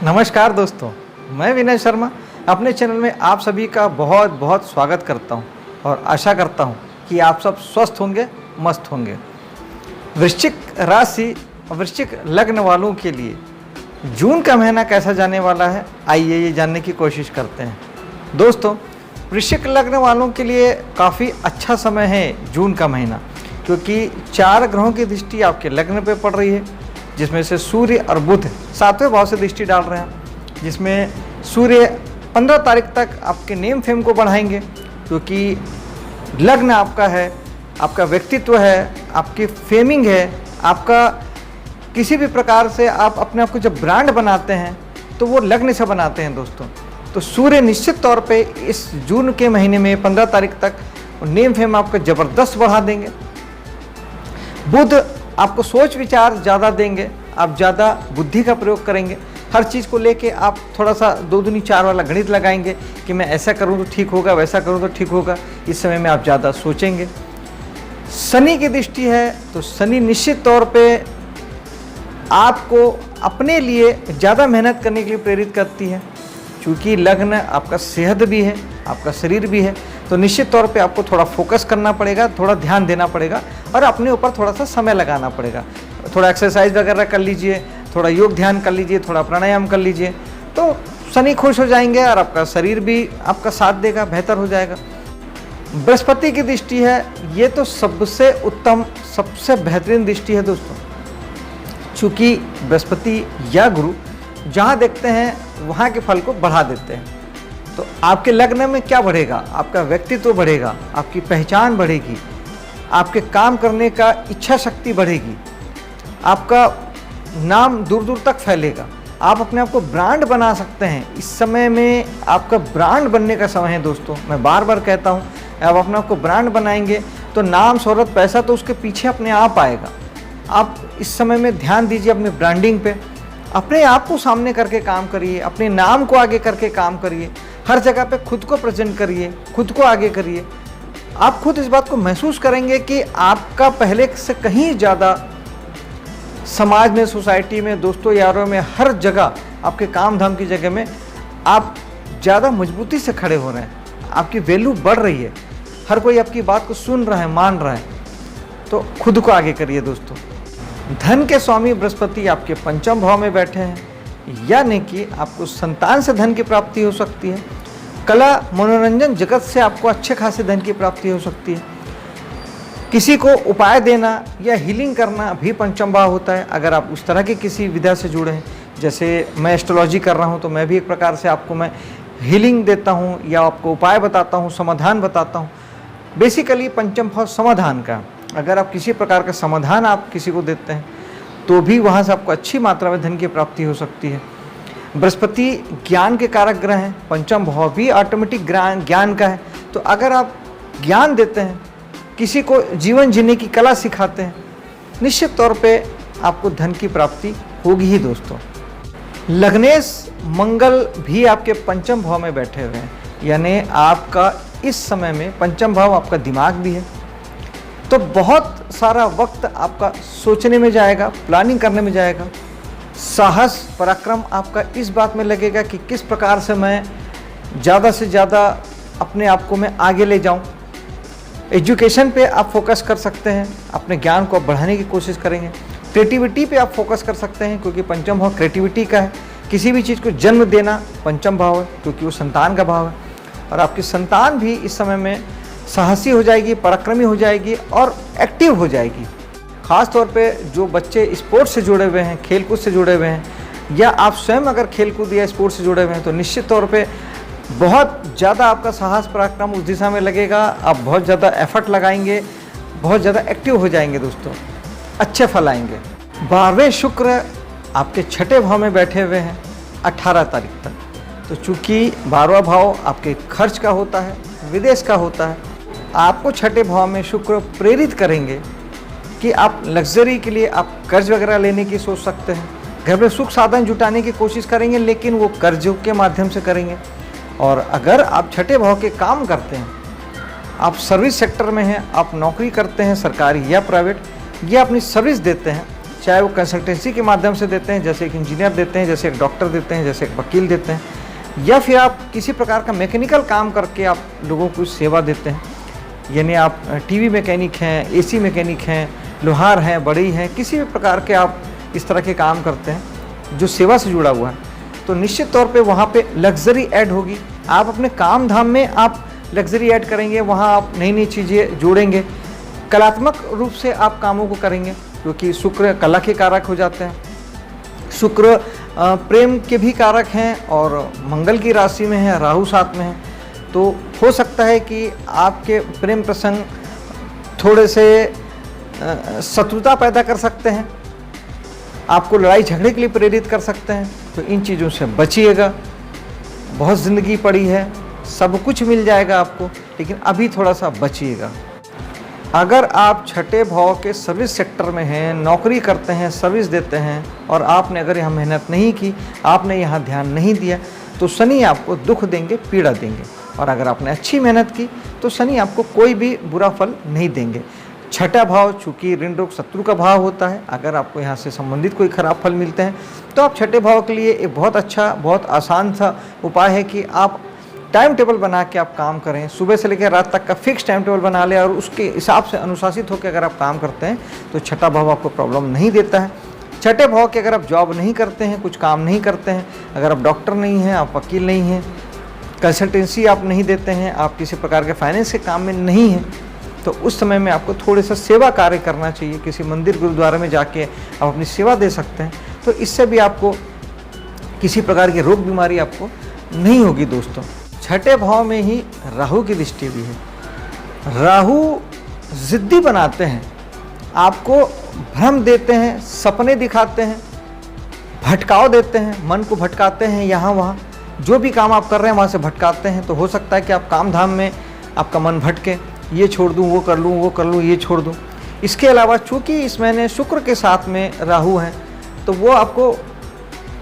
नमस्कार दोस्तों, मैं विनय शर्मा अपने चैनल में आप सभी का बहुत बहुत स्वागत करता हूं और आशा करता हूं कि आप सब स्वस्थ होंगे, मस्त होंगे। वृश्चिक राशि और वृश्चिक लग्न वालों के लिए जून का महीना कैसा जाने वाला है, आइए ये जानने की कोशिश करते हैं। दोस्तों, वृश्चिक लग्न वालों के लिए काफ़ी अच्छा समय है जून का महीना, क्योंकि 4 ग्रहों की दृष्टि आपके लग्न पे पड़ रही है, जिसमें से सूर्य और बुध 7वें भाव से दृष्टि डाल रहे हैं, जिसमें सूर्य 15 तारीख तक आपके नेम फेम को बढ़ाएंगे, क्योंकि लग्न आपका है, आपका व्यक्तित्व है, आपकी फेमिंग है, आपका किसी भी प्रकार से आप अपने आप को जब ब्रांड बनाते हैं तो वो लग्न से बनाते हैं दोस्तों। तो सूर्य निश्चित तौर पे इस जून के महीने में 15 तारीख तक नेम फेम आपका ज़बरदस्त बढ़ा देंगे। बुध आपको सोच विचार ज़्यादा देंगे, आप ज़्यादा बुद्धि का प्रयोग करेंगे, हर चीज़ को लेके आप थोड़ा सा 2 दूनी 4 वाला गणित लगाएंगे कि मैं ऐसा करूँ तो ठीक होगा, वैसा करूँ तो ठीक होगा। इस समय में आप ज़्यादा सोचेंगे। शनि की दृष्टि है तो शनि निश्चित तौर पे आपको अपने लिए ज़्यादा मेहनत करने के लिए प्रेरित करती है, क्योंकि लग्न आपका सेहत भी है, आपका शरीर भी है, तो निश्चित तौर पे आपको थोड़ा फोकस करना पड़ेगा, थोड़ा ध्यान देना पड़ेगा और अपने ऊपर थोड़ा सा समय लगाना पड़ेगा। थोड़ा एक्सरसाइज वगैरह कर लीजिए, थोड़ा योग ध्यान कर लीजिए, थोड़ा प्राणायाम कर लीजिए, तो शनि खुश हो जाएंगे और आपका शरीर भी आपका साथ देगा, बेहतर हो जाएगा। बृहस्पति की दृष्टि है, ये तो सबसे उत्तम, सबसे बेहतरीन दृष्टि है दोस्तों, चूँकि बृहस्पति या गुरु जहाँ देखते हैं वहाँ के फल को बढ़ा देते हैं। तो आपके लग्न में क्या बढ़ेगा? आपका व्यक्तित्व बढ़ेगा, आपकी पहचान बढ़ेगी, आपके काम करने का इच्छा शक्ति बढ़ेगी, आपका नाम दूर दूर तक फैलेगा, आप अपने आप को ब्रांड बना सकते हैं। इस समय में आपका ब्रांड बनने का समय है दोस्तों। मैं बार बार कहता हूँ, आप अपने आप को ब्रांड बनाएंगे तो नाम, शोहरत, पैसा तो उसके पीछे अपने आप आएगा। आप इस समय में ध्यान दीजिए अपनी ब्रांडिंग पे, अपने आप को सामने करके काम करिए, अपने नाम को आगे करके काम करिए, हर जगह पे खुद को प्रेजेंट करिए, खुद को आगे करिए। आप खुद इस बात को महसूस करेंगे कि आपका पहले से कहीं ज़्यादा समाज में, सोसाइटी में, दोस्तों यारों में, हर जगह, आपके काम धाम की जगह में आप ज़्यादा मजबूती से खड़े हो रहे हैं, आपकी वैल्यू बढ़ रही है, हर कोई आपकी बात को सुन रहा है, मान रहा है। तो खुद को आगे करिए दोस्तों। धन के स्वामी बृहस्पति आपके 5वें भाव में बैठे हैं, यानी कि आपको संतान से धन की प्राप्ति हो सकती है। कला मनोरंजन जगत से आपको अच्छे खासे धन की प्राप्ति हो सकती है। किसी को उपाय देना या हीलिंग करना भी 5वां भाव होता है। अगर आप उस तरह की किसी विधा से जुड़े हैं, जैसे मैं एस्ट्रोलॉजी कर रहा हूँ, तो मैं भी एक प्रकार से आपको मैं हीलिंग देता हूँ या आपको उपाय बताता हूँ, समाधान बताता हूँ। बेसिकली 5वां भाव समाधान का, अगर आप किसी प्रकार का समाधान आप किसी को देते हैं तो भी वहाँ से आपको अच्छी मात्रा में धन की प्राप्ति हो सकती है। बृहस्पति ज्ञान के कारक ग्रह हैं, 5वां भाव भी ऑटोमेटिक ज्ञान का है। तो अगर आप ज्ञान देते हैं, किसी को जीवन जीने की कला सिखाते हैं, निश्चित तौर पे आपको धन की प्राप्ति होगी ही दोस्तों। लग्नेश मंगल भी आपके 5वें भाव में बैठे हुए हैं, यानी आपका इस समय में 5वां भाव आपका दिमाग भी है, तो बहुत सारा वक्त आपका सोचने में जाएगा, प्लानिंग करने में जाएगा। साहस, पराक्रम आपका इस बात में लगेगा कि किस प्रकार से मैं ज़्यादा से ज़्यादा अपने आप को मैं आगे ले जाऊं। एजुकेशन पे आप फोकस कर सकते हैं, अपने ज्ञान को आप बढ़ाने की कोशिश करेंगे। क्रिएटिविटी पे आप फोकस कर सकते हैं, क्योंकि 5वां भाव क्रिएटिविटी का है। किसी भी चीज़ को जन्म देना 5वां भाव है, क्योंकि वो संतान का भाव है। और आपकी संतान भी इस समय में साहसी हो जाएगी, पराक्रमी हो जाएगी और एक्टिव हो जाएगी। ख़ास तौर पे जो बच्चे स्पोर्ट्स से जुड़े हुए हैं, खेलकूद से जुड़े हुए हैं, या आप स्वयं अगर खेलकूद या स्पोर्ट्स से जुड़े हुए हैं, तो निश्चित तौर पे बहुत ज़्यादा आपका साहस, पराक्रम उस दिशा में लगेगा। आप बहुत ज़्यादा एफर्ट लगाएंगे, बहुत ज़्यादा एक्टिव हो जाएंगे दोस्तों, अच्छे फल आएंगे। 12वें शुक्र आपके 6ठे भाव में बैठे हुए हैं 18 तारीख तक। तो चूँकि 12वां भाव आपके खर्च का होता है, विदेश का होता है, आपको 6ठे भाव में शुक्र प्रेरित करेंगे कि आप लग्जरी के लिए आप कर्ज वगैरह लेने की सोच सकते हैं। घर में सुख साधन जुटाने की कोशिश करेंगे, लेकिन वो कर्जों के माध्यम से करेंगे। और अगर आप 6ठे भाव के काम करते हैं, आप सर्विस सेक्टर में हैं, आप नौकरी करते हैं सरकारी या प्राइवेट, या अपनी सर्विस देते हैं, चाहे वो कंसल्टेंसी के माध्यम से देते हैं, जैसे एक इंजीनियर देते हैं, जैसे एक डॉक्टर देते हैं, जैसे एक वकील देते हैं, या फिर आप किसी प्रकार का मैकेनिकल काम करके आप लोगों को सेवा देते हैं, यानी आप टीवी मैकेनिक हैं, एसी मैकेनिक हैं, लोहार हैं, बढ़ई हैं, किसी भी प्रकार के आप इस तरह के काम करते हैं जो सेवा से जुड़ा हुआ है, तो निश्चित तौर पे वहाँ पे लग्जरी ऐड होगी। आप अपने काम धाम में आप लग्जरी ऐड करेंगे, वहाँ आप नई नई चीज़ें जोड़ेंगे, कलात्मक रूप से आप कामों को करेंगे, क्योंकि शुक्र कला के कारक हो जाते हैं। शुक्र प्रेम के भी कारक हैं और मंगल की राशि में है, राहु साथ में है, तो हो सकता है कि आपके प्रेम प्रसंग थोड़े से शत्रुता पैदा कर सकते हैं, आपको लड़ाई झगड़े के लिए प्रेरित कर सकते हैं, तो इन चीज़ों से बचिएगा। बहुत ज़िंदगी पड़ी है, सब कुछ मिल जाएगा आपको, लेकिन अभी थोड़ा सा बचिएगा। अगर आप छठे भाव के सर्विस सेक्टर में हैं, नौकरी करते हैं, सर्विस देते हैं, और आपने अगर यहाँ मेहनत नहीं की, आपने यहाँ ध्यान नहीं दिया, तो शनि आपको दुख देंगे, पीड़ा देंगे। और अगर आपने अच्छी मेहनत की तो शनि आपको कोई भी बुरा फल नहीं देंगे। छठा भाव चूँकि ऋण रोग शत्रु का भाव होता है, अगर आपको यहाँ से संबंधित कोई खराब फल मिलते हैं तो आप छठे भाव के लिए एक बहुत अच्छा, बहुत आसान सा उपाय है कि आप टाइम टेबल बना के आप काम करें। सुबह से लेकर रात तक का फिक्स टाइम टेबल बना लें और उसके हिसाब से अनुशासित होकर अगर आप काम करते हैं तो छठा भाव आपको प्रॉब्लम नहीं देता है। छठे भाव के अगर आप जॉब नहीं करते हैं, कुछ काम नहीं करते हैं, अगर आप डॉक्टर नहीं हैं, आप वकील नहीं हैं, कंसल्टेंसी आप नहीं देते हैं, आप किसी प्रकार के फाइनेंस के काम में नहीं हैं, तो उस समय में आपको थोड़े सा सेवा कार्य करना चाहिए। किसी मंदिर गुरुद्वारे में जाके आप अपनी सेवा दे सकते हैं, तो इससे भी आपको किसी प्रकार की रोग बीमारी आपको नहीं होगी। दोस्तों, छठे भाव में ही राहु की दृष्टि भी है। राहु जिद्दी बनाते हैं, आपको भ्रम देते हैं, सपने दिखाते हैं, भटकाव देते हैं, मन को भटकाते हैं, यहाँ वहाँ जो भी काम आप कर रहे हैं वहाँ से भटकाते हैं। तो हो सकता है कि आप काम धाम में आपका मन भटके, ये छोड़ दूँ, वो कर लूँ, वो कर लूँ, ये छोड़ दूँ। इसके अलावा चूँकि इस महीने शुक्र के साथ में राहु हैं, तो वो आपको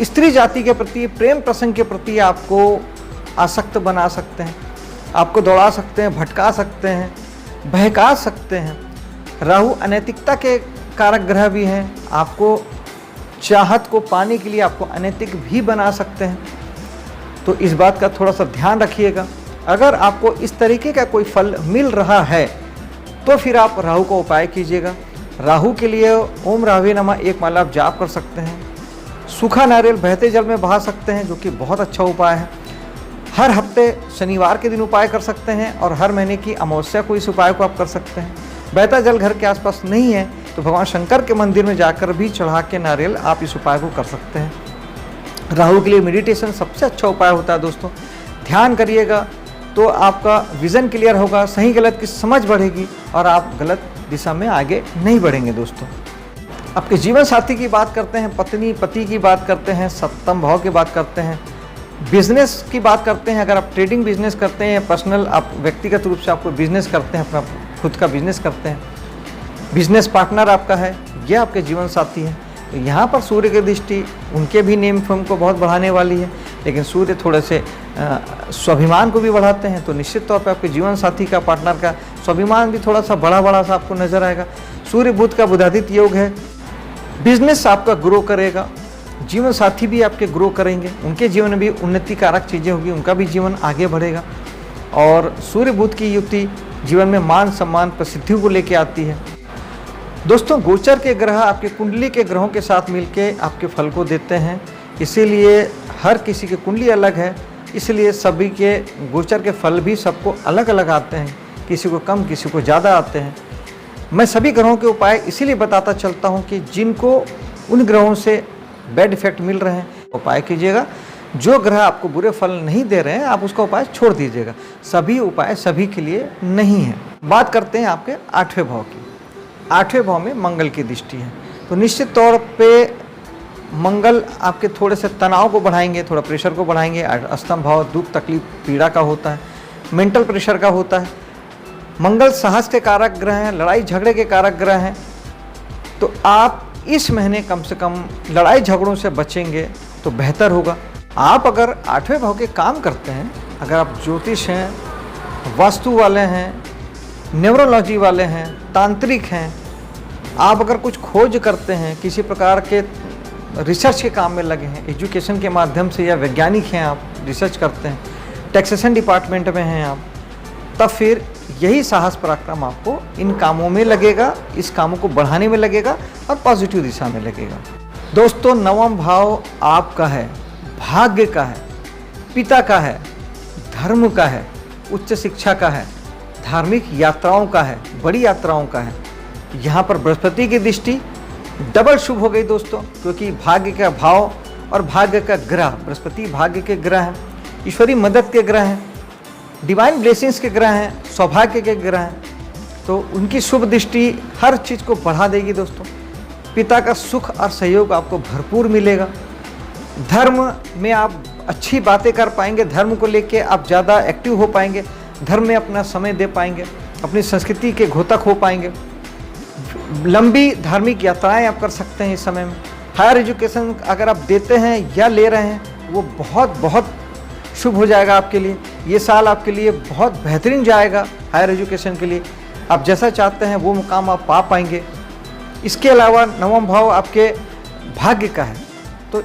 स्त्री जाति के प्रति, प्रेम प्रसंग के प्रति आपको आसक्त बना सकते हैं, आपको दौड़ा सकते हैं, भटका सकते हैं, बहका सकते हैं। राहु अनैतिकता के कारक ग्रह भी हैं, आपको चाहत को पाने के लिए आपको अनैतिक भी बना सकते हैं। तो इस बात का थोड़ा सा ध्यान रखिएगा। अगर आपको इस तरीके का कोई फल मिल रहा है तो फिर आप राहु का उपाय कीजिएगा। राहु के लिए ओम राहवे नमः एक माला आप जाप कर सकते हैं। सूखा नारियल बहते जल में बहा सकते हैं, जो कि बहुत अच्छा उपाय है। हर हफ्ते शनिवार के दिन उपाय कर सकते हैं और हर महीने की अमावस्या को इस उपाय को आप कर सकते हैं। बहता जल घर के आसपास नहीं है तो भगवान शंकर के मंदिर में जाकर भी चढ़ा के नारियल आप इस उपाय को कर सकते हैं। राहु के लिए मेडिटेशन सबसे अच्छा उपाय होता है। दोस्तों, ध्यान करिएगा तो आपका विज़न क्लियर होगा, सही गलत की समझ बढ़ेगी और आप गलत दिशा में आगे नहीं बढ़ेंगे। दोस्तों, आपके जीवन साथी की बात करते हैं, पत्नी पति की बात करते हैं, सप्तम भाव की बात करते हैं, बिजनेस की बात करते हैं। अगर आप ट्रेडिंग बिजनेस करते हैं, पर्सनल आप व्यक्तिगत रूप से आपको बिजनेस करते हैं, अपना खुद का बिजनेस करते हैं, बिजनेस पार्टनर आपका है, यह आपके जीवन साथी है, तो यहाँ पर सूर्य की दृष्टि उनके भी नेम फर्म को बहुत बढ़ाने वाली है। लेकिन सूर्य थोड़े से स्वाभिमान को भी बढ़ाते हैं, तो निश्चित तौर पर आपके जीवन साथी का, पार्टनर का स्वाभिमान भी थोड़ा सा बड़ा बड़ा सा आपको नजर आएगा। सूर्य बुध का बुधादित्य योग है, बिजनेस आपका ग्रो करेगा, जीवन साथी भी आपके ग्रो करेंगे, उनके जीवन में भी उन्नति कारक चीज़ें होगी, उनका भी जीवन आगे बढ़ेगा। और सूर्य बुध की युति जीवन में मान सम्मान प्रसिद्धि को लेके आती है। दोस्तों, गोचर के ग्रह आपके कुंडली के ग्रहों के साथ मिलके आपके फल को देते हैं, इसीलिए हर किसी की कुंडली अलग है, इसलिए सभी के गोचर के फल भी सबको अलग अलग आते हैं, किसी को कम किसी को ज़्यादा आते हैं। मैं सभी ग्रहों के उपाय इसीलिए बताता चलता हूँ कि जिनको उन ग्रहों से बैड इफेक्ट मिल रहे हैं उपाय कीजिएगा। जो ग्रह आपको बुरे फल नहीं दे रहे हैं आप उसका उपाय छोड़ दीजिएगा। सभी उपाय सभी के लिए नहीं है। बात करते हैं आपके आठवें भाव की। आठवें भाव में मंगल की दृष्टि है, तो निश्चित तौर पे मंगल आपके थोड़े से तनाव को बढ़ाएंगे, थोड़ा प्रेशर को बढ़ाएंगे। अष्टम भाव दुख तकलीफ पीड़ा का होता है, मेंटल प्रेशर का होता है। मंगल साहस के कारक ग्रह हैं, लड़ाई झगड़े के कारक ग्रह हैं, तो आप इस महीने कम से कम लड़ाई झगड़ों से बचेंगे तो बेहतर होगा। आप अगर आठवें भाव के काम करते हैं, अगर आप ज्योतिष हैं, वास्तु वाले हैं, न्यूरोलॉजी वाले हैं, तांत्रिक हैं, आप अगर कुछ खोज करते हैं, किसी प्रकार के रिसर्च के काम में लगे हैं, एजुकेशन के माध्यम से, या वैज्ञानिक हैं आप, रिसर्च करते हैं, टैक्सेशन डिपार्टमेंट में हैं आप, तब फिर यही साहस पराक्रम आपको इन कामों में लगेगा, इस कामों को बढ़ाने में लगेगा और पॉजिटिव दिशा में लगेगा। दोस्तों, नवम भाव आपका है, भाग्य का है, पिता का है, धर्म का है, उच्च शिक्षा का है, धार्मिक यात्राओं का है, बड़ी यात्राओं का है। यहाँ पर बृहस्पति की दृष्टि डबल शुभ हो गई दोस्तों, क्योंकि भाग्य का भाव और भाग्य का ग्रह, बृहस्पति भाग्य के ग्रह हैं, ईश्वरीय मदद के ग्रह हैं, डिवाइन ब्लेसिंग्स के ग्रह हैं, सौभाग्य के ग्रह हैं। तो उनकी शुभ दृष्टि हर चीज़ को बढ़ा देगी दोस्तों। पिता का सुख और सहयोग आपको भरपूर मिलेगा। धर्म में आप अच्छी बातें कर पाएंगे, धर्म को लेके आप ज़्यादा एक्टिव हो पाएंगे, धर्म में अपना समय दे पाएंगे, अपनी संस्कृति के घोतक हो पाएंगे। लंबी धार्मिक यात्राएं आप कर सकते हैं इस समय में। हायर एजुकेशन अगर आप देते हैं या ले रहे हैं, वो बहुत बहुत शुभ हो जाएगा आपके लिए। ये साल आपके लिए बहुत बेहतरीन जाएगा हायर एजुकेशन के लिए। आप जैसा चाहते हैं वो मुकाम आप पा पाएंगे। इसके अलावा नवम भाव आपके भाग्य का है, तो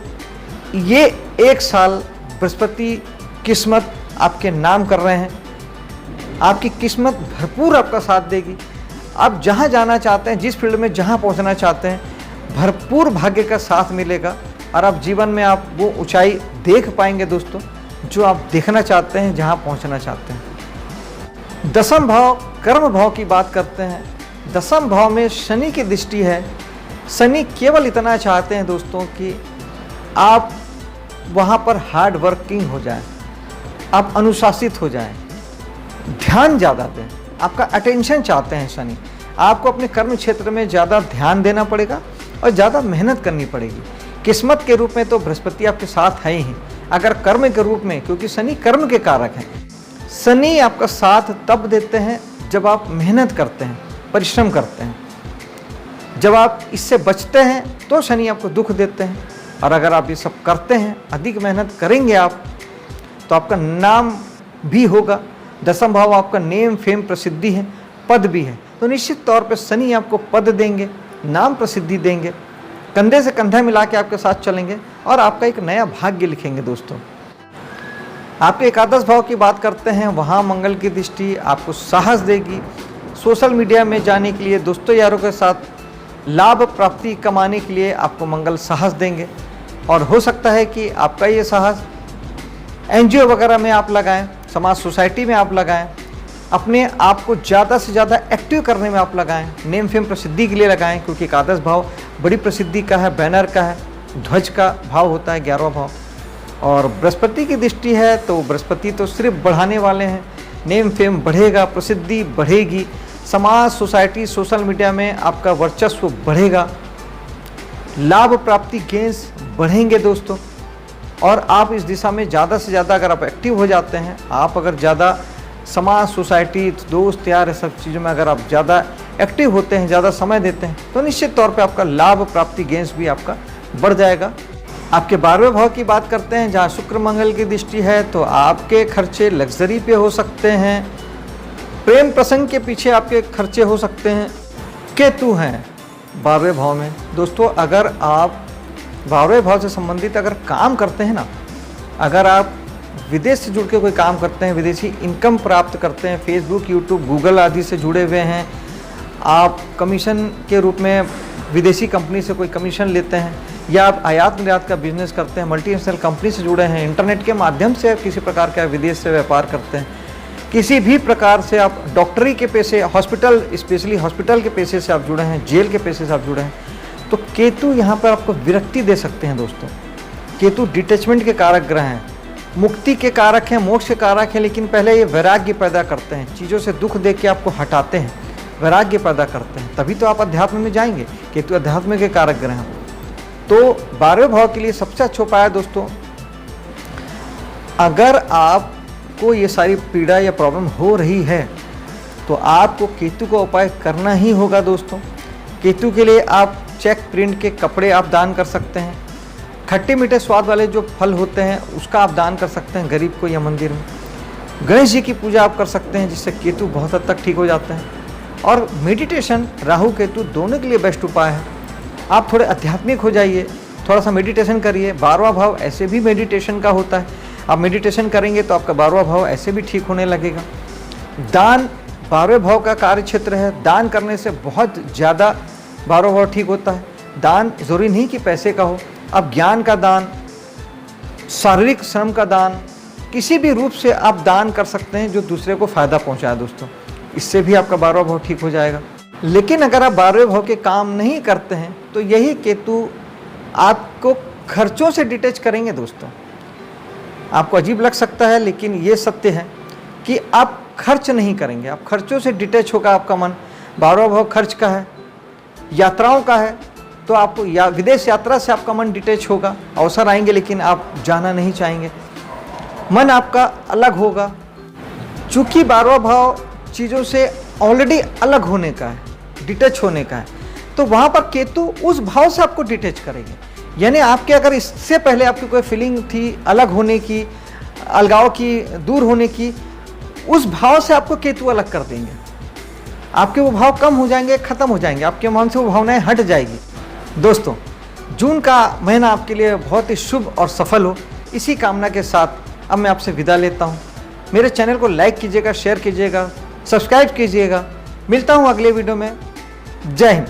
ये एक साल बृहस्पति किस्मत आपके नाम कर रहे हैं। आपकी किस्मत भरपूर आपका साथ देगी। आप जहाँ जाना चाहते हैं, जिस फील्ड में जहाँ पहुँचना चाहते हैं, भरपूर भाग्य का साथ मिलेगा और आप जीवन में आप वो ऊंचाई देख पाएंगे दोस्तों, जो आप देखना चाहते हैं, जहाँ पहुँचना चाहते हैं। दसम भाव कर्म भाव की बात करते हैं। दसम भाव में शनि की दृष्टि है। शनि केवल इतना चाहते हैं दोस्तों कि आप वहाँ पर हार्ड वर्किंग हो जाएं, आप अनुशासित हो जाएं, ध्यान ज़्यादा दें, आपका अटेंशन चाहते हैं शनि। आपको अपने कर्म क्षेत्र में ज़्यादा ध्यान देना पड़ेगा और ज़्यादा मेहनत करनी पड़ेगी। किस्मत के रूप में तो बृहस्पति आपके साथ है ही, अगर कर्म के रूप में, क्योंकि शनि कर्म के कारक हैं, शनि आपका साथ तब देते हैं जब आप मेहनत करते हैं, परिश्रम करते हैं। जब आप इससे बचते हैं तो शनि आपको दुख देते हैं, और अगर आप ये सब करते हैं, अधिक मेहनत करेंगे आप, तो आपका नाम भी होगा। दसम भाव आपका नेम फेम प्रसिद्धि है, पद भी है, तो निश्चित तौर पे शनि आपको पद देंगे, नाम प्रसिद्धि देंगे, कंधे से कंधा मिला के आपके साथ चलेंगे और आपका एक नया भाग्य लिखेंगे दोस्तों। आपके एकादश भाव की बात करते हैं, वहाँ मंगल की दृष्टि आपको साहस देगी। सोशल मीडिया में जाने के लिए, दोस्तों यारों के साथ लाभ प्राप्ति कमाने के लिए आपको मंगल साहस देंगे, और हो सकता है कि आपका ये साहस एनजीओ वगैरह में आप लगाएं, समाज सोसाइटी में आप लगाएं, अपने आप को ज़्यादा से ज़्यादा एक्टिव करने में आप लगाएं, नेम फेम प्रसिद्धि के लिए लगाएं, क्योंकि एकादश भाव बड़ी प्रसिद्धि का है, बैनर का है, ध्वज का भाव होता है 11वां भाव, और बृहस्पति की दृष्टि है, तो बृहस्पति तो सिर्फ बढ़ाने वाले हैं। नेम फेम बढ़ेगा, प्रसिद्धि बढ़ेगी, समाज सोसाइटी सोशल मीडिया में आपका वर्चस्व बढ़ेगा, लाभ प्राप्ति गेंस बढ़ेंगे दोस्तों। और आप इस दिशा में ज़्यादा से ज़्यादा अगर आप एक्टिव हो जाते हैं, आप अगर ज़्यादा समाज सोसाइटी दोस्त यार सब चीज़ों में अगर आप ज़्यादा एक्टिव होते हैं, ज़्यादा समय देते हैं, तो निश्चित तौर पे आपका लाभ प्राप्ति गेंस भी आपका बढ़ जाएगा। आपके 12वें भाव की बात करते हैं, जहाँ शुक्र मंगल की दृष्टि है, तो आपके खर्चे लग्जरी पे हो सकते हैं, प्रेम प्रसंग के पीछे आपके खर्चे हो सकते हैं। केतु हैं 12वें भाव में दोस्तों। अगर आप 12वें भाव से संबंधित अगर काम करते हैं ना, अगर आप विदेश से जुड़ के कोई काम करते हैं, विदेशी इनकम प्राप्त करते हैं, फेसबुक यूट्यूब गूगल आदि से जुड़े हुए हैं, आप कमीशन के रूप में विदेशी कंपनी से कोई कमीशन लेते हैं, या आप आयात निर्यात का बिजनेस करते हैं, मल्टीनेशनल कंपनी से जुड़े हैं, इंटरनेट के माध्यम से किसी प्रकार का विदेश से व्यापार करते हैं, किसी भी प्रकार से आप डॉक्टरी के पेशे, हॉस्पिटल स्पेशली हॉस्पिटल के पेशे से आप जुड़े हैं, जेल के पेशे से आप जुड़े हैं, तो केतु यहाँ पर आपको विरक्ति दे सकते हैं दोस्तों। केतु डिटैचमेंट के कारक ग्रह हैं, मुक्ति के कारक हैं, मोक्ष के कारक हैं, लेकिन पहले ये वैराग्य पैदा करते हैं, चीज़ों से दुख देख के आपको हटाते हैं, वैराग्य पैदा करते हैं, तभी तो आप अध्यात्म में जाएंगे। केतु अध्यात्म के कारक ग्रह हैं। तो 12वें भाव के लिए सबसे अच्छा उपाय है दोस्तों, अगर आपको ये सारी पीड़ा या प्रॉब्लम हो रही है, तो आपको केतु का उपाय करना ही होगा दोस्तों। केतु के लिए आप चेक प्रिंट के कपड़े आप दान कर सकते हैं, खट्टे मीठे स्वाद वाले जो फल होते हैं उसका आप दान कर सकते हैं गरीब को या मंदिर में। गणेश जी की पूजा आप कर सकते हैं, जिससे केतु बहुत हद तक ठीक हो जाते हैं। और मेडिटेशन राहु केतु दोनों के लिए बेस्ट उपाय है। आप थोड़े आध्यात्मिक हो जाइए, थोड़ा सा मेडिटेशन करिए। 12वां भाव ऐसे भी मेडिटेशन का होता है, आप मेडिटेशन करेंगे तो आपका 12वां भाव ऐसे भी ठीक होने लगेगा। दान 12वें भाव का कार्य क्षेत्र है, दान करने से बहुत ज़्यादा 12वां भाव ठीक होता है। दान ज़रूरी नहीं कि पैसे का हो, आप ज्ञान का दान, शारीरिक श्रम का दान, किसी भी रूप से आप दान कर सकते हैं जो दूसरे को फ़ायदा पहुंचाए दोस्तों, इससे भी आपका 12वां भाव ठीक हो जाएगा। लेकिन अगर आप 12वें भाव के काम नहीं करते हैं तो यही केतु आपको खर्चों से डिटैच करेंगे दोस्तों। आपको अजीब लग सकता है लेकिन ये सत्य है कि आप खर्च नहीं करेंगे, आप खर्चों से डिटैच होगा आपका मन। 12वां भाव खर्च का है, यात्राओं का है, तो आपको या विदेश यात्रा से आपका मन डिटैच होगा। अवसर आएंगे लेकिन आप जाना नहीं चाहेंगे, मन आपका अलग होगा। चूँकि 12वां भाव चीज़ों से ऑलरेडी अलग होने का है, डिटैच होने का है, तो वहाँ पर केतु उस भाव से आपको डिटैच करेंगे। यानी आपके अगर इससे पहले आपकी कोई फीलिंग थी अलग होने की, अलगाव की, दूर होने की, उस भाव से आपको केतु अलग कर देंगे। आपके वो भाव कम हो जाएंगे, ख़त्म हो जाएंगे, आपके मन से वो भावनाएं हट जाएगी। दोस्तों, जून का महीना आपके लिए बहुत ही शुभ और सफल हो, इसी कामना के साथ अब मैं आपसे विदा लेता हूँ। मेरे चैनल को लाइक कीजिएगा, शेयर कीजिएगा, सब्सक्राइब कीजिएगा। मिलता हूँ अगले वीडियो में। जय हिंद।